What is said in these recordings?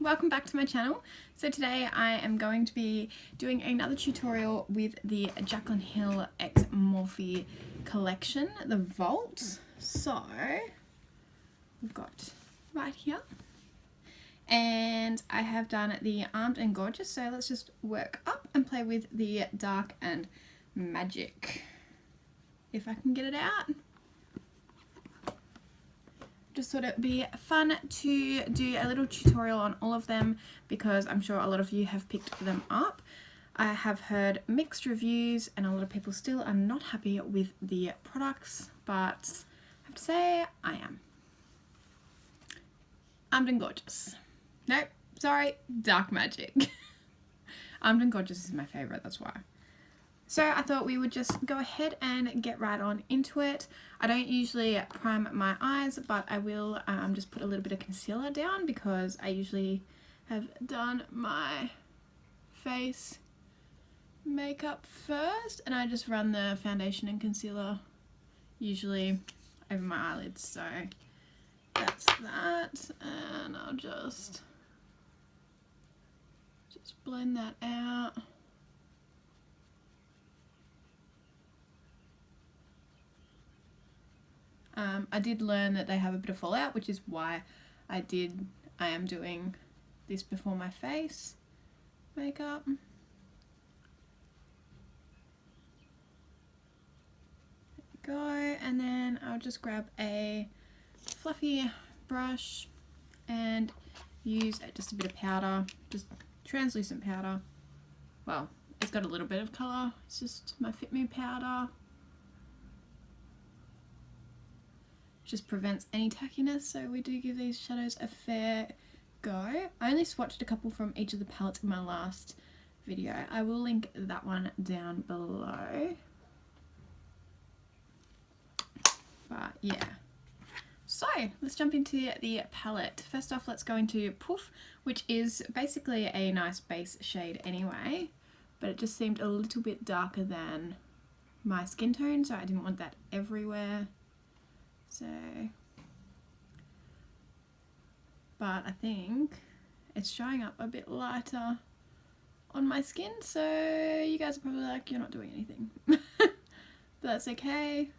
welcome back to my channel. So today I am going to be doing another tutorial with the Jaclyn Hill X Morphe collection, the Vault. So we've got right here, and I have done the Armed and Gorgeous, so let's just work up and play with the Dark and Magic, if I can get it out. Just thought it'd be fun to do a little tutorial on all of them because I'm sure a lot of you have picked them up. I have heard mixed reviews and a lot of people still are not happy with the products, but I have to say I am. Armed and Gorgeous. Nope, sorry, Dark Magic. Armed and Gorgeous is my favourite, that's why. So I thought we would just go ahead and get right on into it. I don't usually prime my eyes, but I will just put a little bit of concealer down because I usually have done my face makeup first, and I just run the foundation and concealer usually over my eyelids. So that's that, and I'll just blend that out. I did learn that they have a bit of fallout, which is why I am doing this before my face makeup. There we go, and then I'll just grab a fluffy brush and use just a bit of powder, just translucent powder. Well, it's got a little bit of colour, it's just my Fit Me powder. Just prevents any tackiness, so we do give these shadows a fair go. I only swatched a couple from each of the palettes in my last video. I will link that one down below. But yeah. So let's jump into the palette. First off, let's go into Poof, which is basically a nice base shade anyway, but it just seemed a little bit darker than my skin tone, so I didn't want that everywhere. So, but I think it's showing up a bit lighter on my skin, so you guys are probably like, you're not doing anything. But that's okay.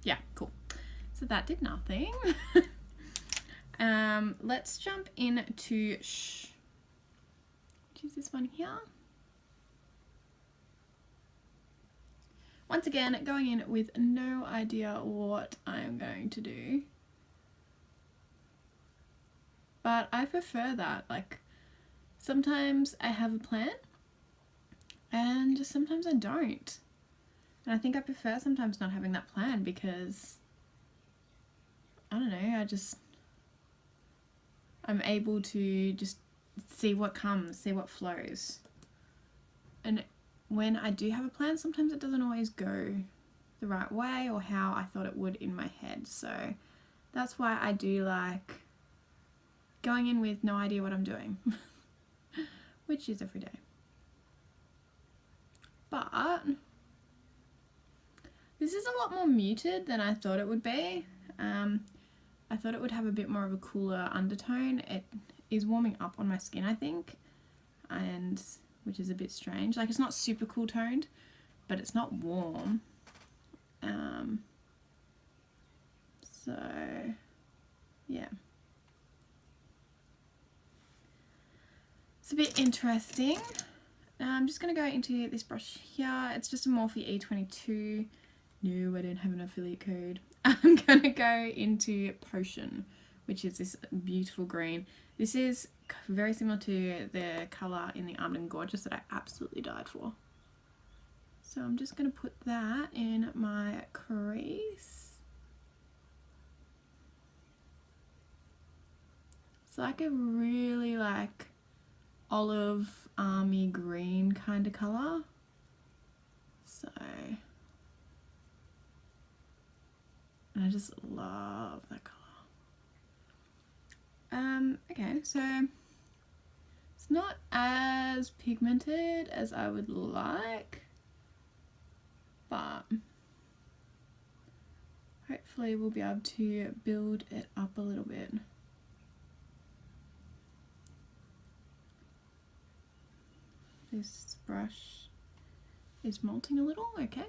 Yeah, cool. So that did nothing. Let's jump into which is this one here. Once again, going in with no idea what I'm going to do. But I prefer that. Like, sometimes I have a plan and just sometimes I don't. And I think I prefer sometimes not having that plan because, I don't know, I'm able to just see what comes, see what flows. And when I do have a plan, sometimes it doesn't always go the right way or how I thought it would in my head. So that's why I do like going in with no idea what I'm doing, which is every day. But this is a lot more muted than I thought it would be. I thought it would have a bit more of a cooler undertone. It is warming up on my skin, I think, and which is a bit strange. Like, it's not super cool toned, but it's not warm. So yeah, it's a bit interesting. I'm just going to go into this brush here. It's just a Morphe E22. No, I don't have an affiliate code. I'm going to go into Potion, which is this beautiful green. This is very similar to the colour in the Armed and Gorgeous that I absolutely died for. So I'm just going to put that in my crease. It's like a really like olive army green kind of colour. So, and I just love that colour. Okay, so it's not as pigmented as I would like, but hopefully we'll be able to build it up a little bit. this brush is molting a little. Okay.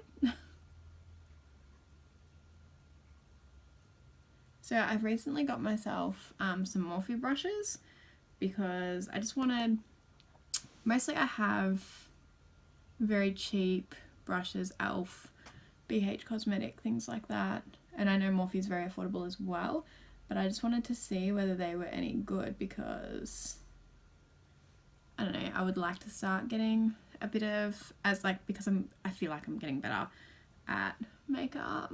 So I've recently got myself some Morphe brushes because I just wanted, mostly I have very cheap brushes, Elf, BH Cosmetic, things like that. And I know Morphe is very affordable as well, but I just wanted to see whether they were any good because, I don't know, I would like to start getting a bit of, because I feel like I'm getting better at makeup.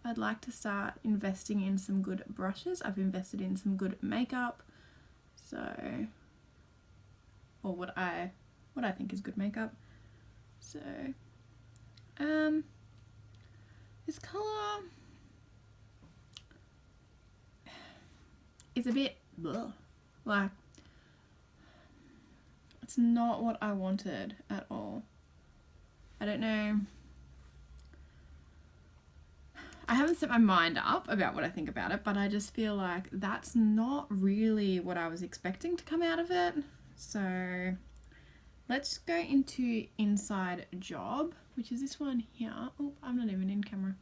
I'd like to start investing in some good brushes. I've invested in some good makeup, so, or what I think is good makeup. So, this colour is a bit bleh. Like, it's not what I wanted at all. I don't know. I haven't set my mind up about what I think about it, but I just feel like that's not really what I was expecting to come out of it. So let's go into Inside Job, which is this one here. Oh, I'm not even in camera.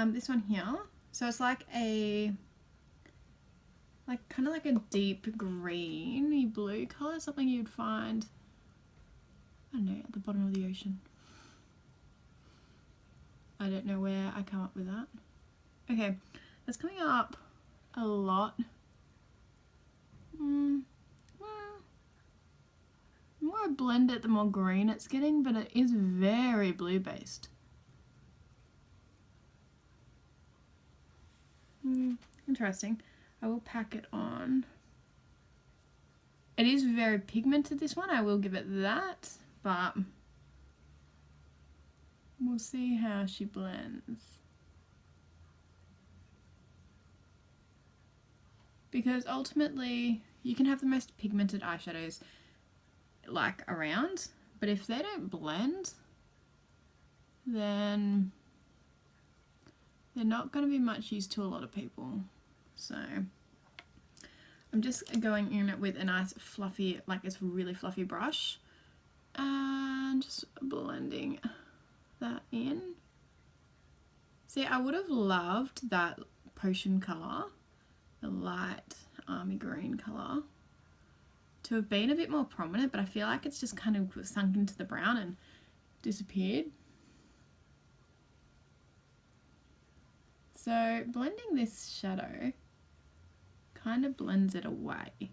This one here. So it's like kind of like a deep greeny blue color, something you'd find, I don't know, at the bottom of the ocean. I don't know where I come up with that. Okay, that's coming up a lot. Well, the more I blend it, the more green it's getting, but it is very blue based. Interesting. I will pack it on. It is very pigmented, this one, I will give it that, but we'll see how she blends. Because ultimately, you can have the most pigmented eyeshadows like around, but if they don't blend, then they're not going to be much use to a lot of people. So I'm just going in with a nice fluffy, like it's really fluffy brush, and just blending that in. See, I would have loved that potion colour, the light army green colour, to have been a bit more prominent, but I feel like it's just kind of sunk into the brown and disappeared. So blending this shadow kind of blends it away. Can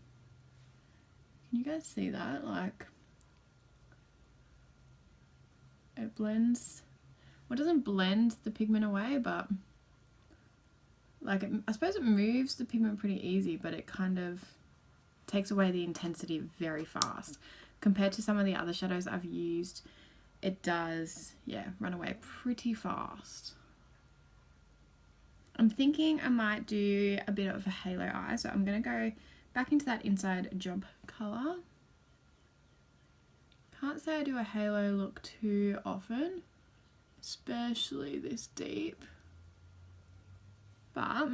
you guys see that? Like, it blends, well, it doesn't blend the pigment away, but like I suppose it moves the pigment pretty easy, but it kind of takes away the intensity very fast. Compared to some of the other shadows I've used, it does, yeah, run away pretty fast. I'm thinking I might do a bit of a halo eye, so I'm going to go back into that Inside Job colour. Can't say I do a halo look too often, especially this deep, but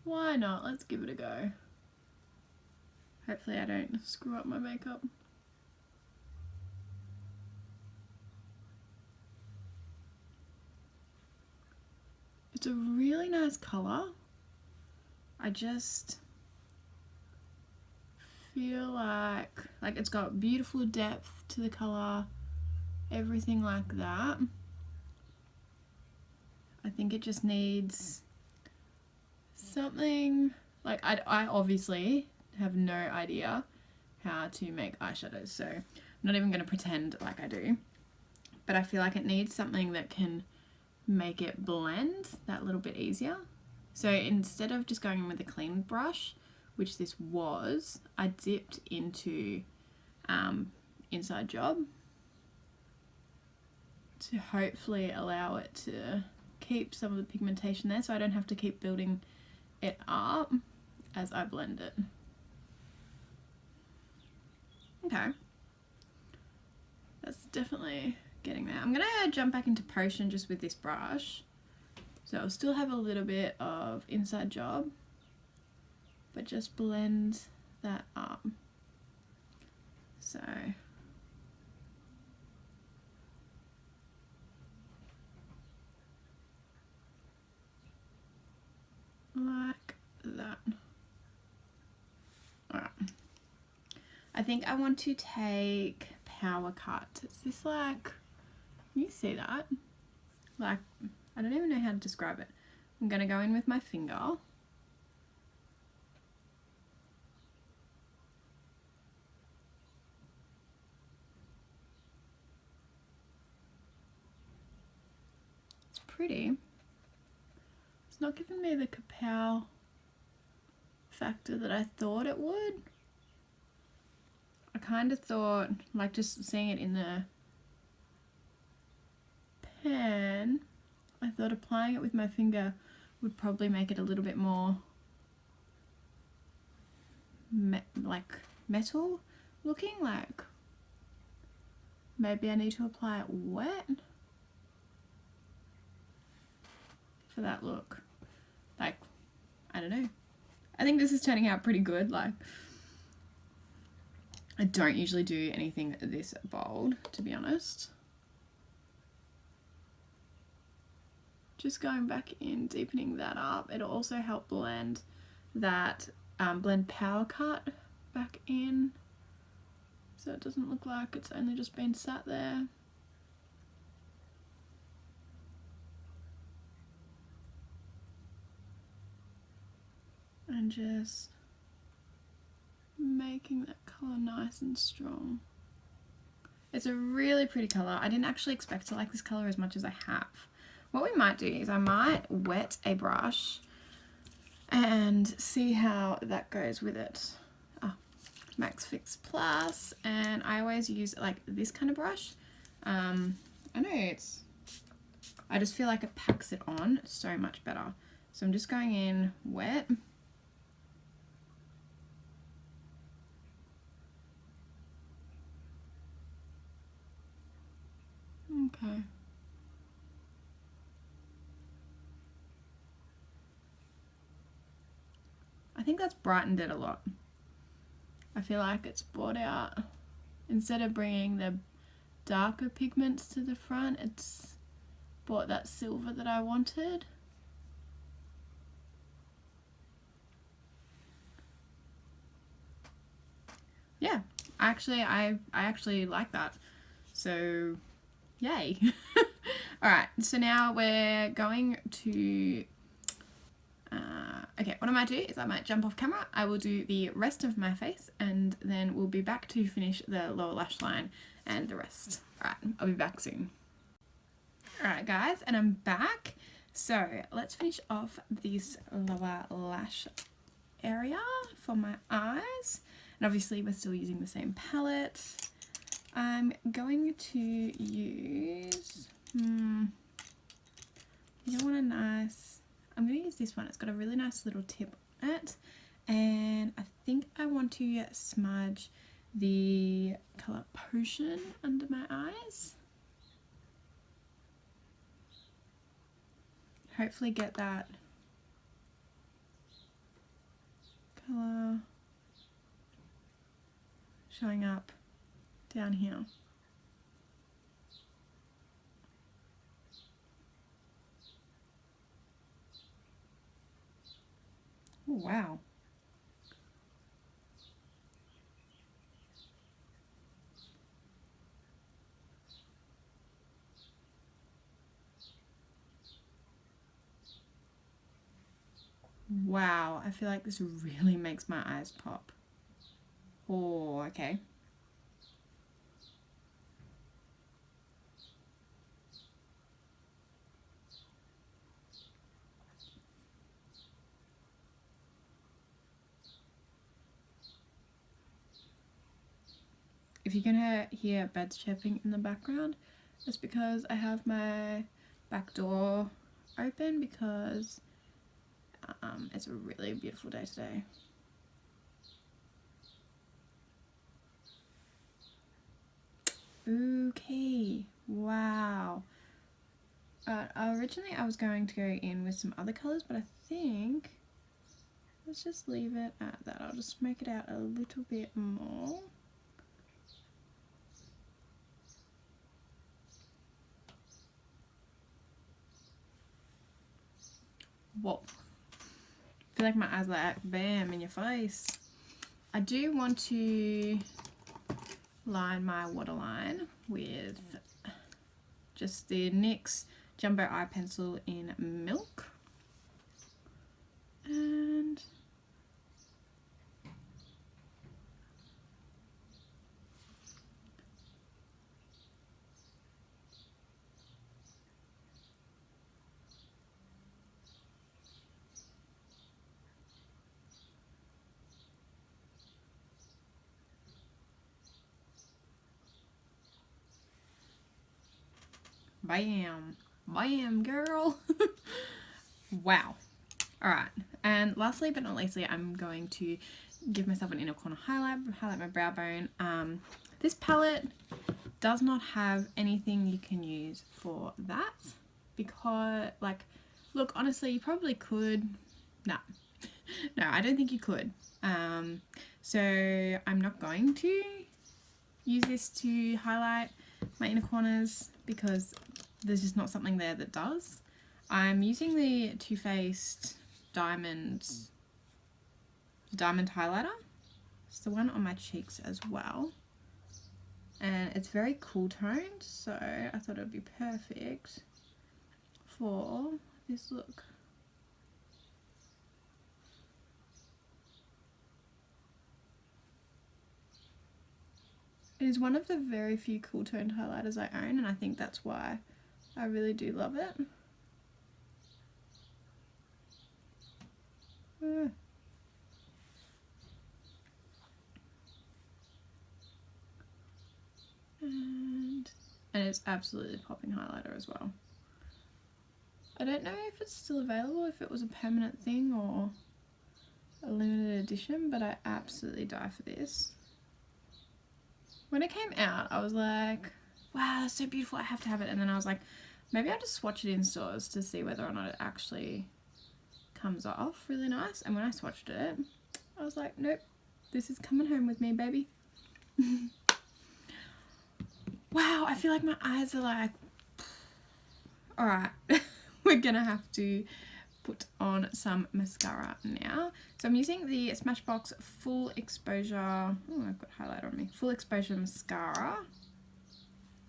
why not? Let's give it a go. Hopefully I don't screw up my makeup. It's a really nice colour. I just feel like it's got beautiful depth to the colour, everything like that. I think it just needs something, like I obviously have no idea how to make eyeshadows, so I'm not even going to pretend like I do, but I feel like it needs something that can make it blend that little bit easier. So instead of just going in with a clean brush, which this was, I dipped into Inside Job to hopefully allow it to keep some of the pigmentation there, so I don't have to keep building it up as I blend it. Okay, that's definitely getting there. I'm gonna jump back into Potion just with this brush, so I'll still have a little bit of Inside Job, but just blend that up. So I think I want to take Power Cut. Is this like, you see that? Like, I don't even know how to describe it. I'm going to go in with my finger. It's pretty. It's not giving me the kapow factor that I thought it would. I kind of thought, like just seeing it in the pen, I thought applying it with my finger would probably make it a little bit more like metal looking. Like maybe I need to apply it wet for that look. Like, I don't know. I think this is turning out pretty good. Like, I don't usually do anything this bold, to be honest. Just going back in, deepening that up. It'll also help blend that, blend Power Cut back in, so it doesn't look like it's only just been sat there. And just making that colour nice and strong. It's a really pretty colour. I didn't actually expect to like this colour as much as I have. What we might do is I might wet a brush and see how that goes with it. Oh, Max Fix Plus, and I always use like this kind of brush. I know I just feel like it packs it on so much better. So I'm just going in wet. Okay. I think that's brightened it a lot. I feel like it's brought out, instead of bringing the darker pigments to the front, it's brought that silver that I wanted. Yeah, I actually like that. So, yay. Alright, so now we're going to okay, what I might do is I might jump off camera, I will do the rest of my face, and then we'll be back to finish the lower lash line and the rest. Alright, I'll be back soon. Alright guys, and I'm back. So let's finish off this lower lash area for my eyes. And obviously we're still using the same palette. I'm going to use, I want a nice, I'm going to use this one. It's got a really nice little tip on it, and I think I want to smudge the colour Potion under my eyes. Hopefully get that colour showing up down here. Oh, wow. Wow, I feel like this really makes my eyes pop. Oh, okay. If you're gonna hear birds chirping in the background, it's because I have my back door open because it's a really beautiful day today. Okay, wow. Originally I was going to go in with some other colours, but I think let's just leave it at that. I'll just make it out a little bit more. Whoa. I feel like my eyes are like bam in your face. I do want to line my waterline with just the NYX Jumbo Eye Pencil in Milk. And bam, bam, girl. Wow. All right, and lastly but not leastly, I'm going to give myself an inner corner highlight my brow bone. This palette does not have anything you can use for that, because, like, look, honestly, you probably could. No, I don't think you could. So I'm not going to use this to highlight my inner corners because there's just not something there that does. I'm using the Too Faced diamond highlighter. It's the one on my cheeks as well, and it's very cool toned, so I thought it would be perfect for this look. It is one of the very few cool toned highlighters I own, and I think that's why I really do love it. And it's absolutely popping highlighter as well. I don't know if it's still available, if it was a permanent thing or a limited edition, but I absolutely die for this. When it came out, I was like, wow, that's so beautiful, I have to have it. And then I was like, maybe I'll just swatch it in stores to see whether or not it actually comes off really nice. And when I swatched it, I was like, nope, this is coming home with me, baby. Wow, I feel like my eyes are like, alright, we're gonna have to put on some mascara now. So I'm using the Smashbox Full Exposure, oh, I've got highlighter on me, Full Exposure Mascara.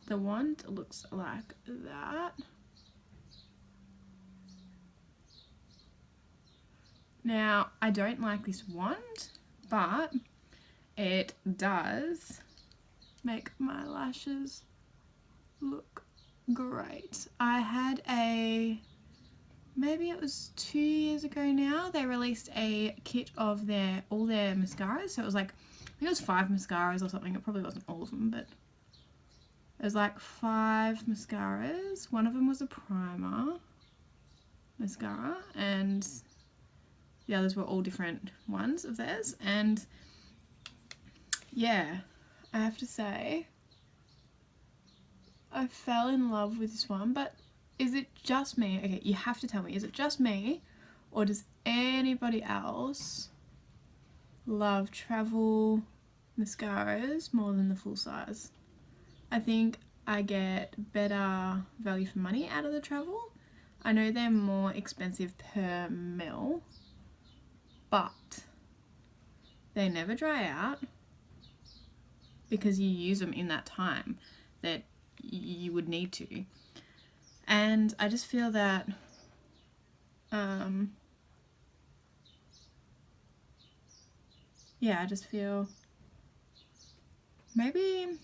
The wand looks like that. Now, I don't like this wand, but it does make my lashes look great. I had maybe it was 2 years ago now, they released a kit of all their mascaras. So it was like, I think it was 5 mascaras or something. It probably wasn't all of them, but it was like 5 mascaras. One of them was a primer mascara, and the others were all different ones of theirs. And yeah, I have to say, I fell in love with this one. But is it just me? Okay, you have to tell me, is it just me, or does anybody else love travel mascaras more than the full size? I think I get better value for money out of the travel. I know they're more expensive per mil, but they never dry out because you use them in that time that you would need to. And I just feel that yeah, I just feel maybe,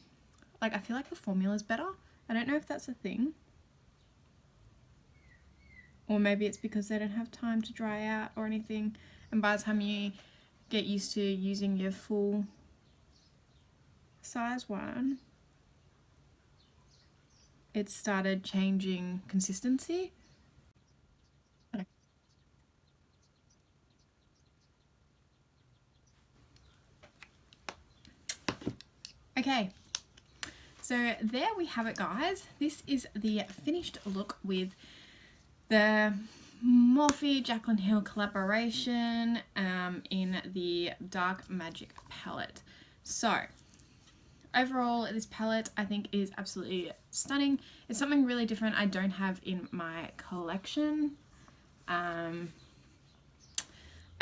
like, I feel like the formula's better. I don't know if that's a thing, or maybe it's because they don't have time to dry out or anything, and by the time you get used to using your full size one, it started changing consistency. Okay, so there we have it, guys. This is the finished look with the Morphe Jaclyn Hill collaboration in the Dark Magic palette. So overall, this palette I think is absolutely stunning. It's something really different I don't have in my collection. I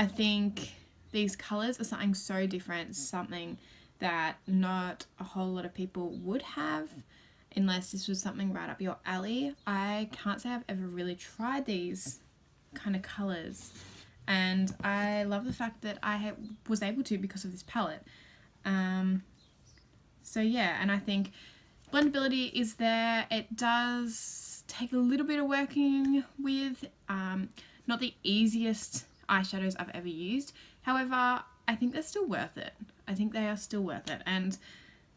think these colours are something so different, something that not a whole lot of people would have unless this was something right up your alley. I can't say I've ever really tried these kind of colours, and I love the fact that I was able to because of this palette. So yeah, and I think blendability is there. It does take a little bit of working with, not the easiest eyeshadows I've ever used. However, I think they're still worth it. I think they are still worth it. And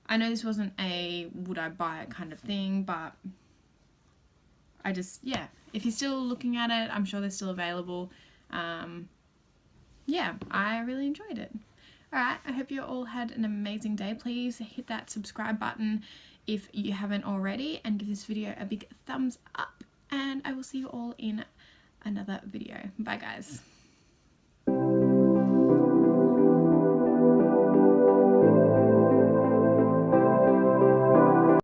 I know this wasn't a would I buy it kind of thing, but I just, yeah, if you're still looking at it, I'm sure they're still available. Yeah, I really enjoyed it. Alright, I hope you all had an amazing day. Please hit that subscribe button if you haven't already, and give this video a big thumbs up, and I will see you all in another video. Bye guys.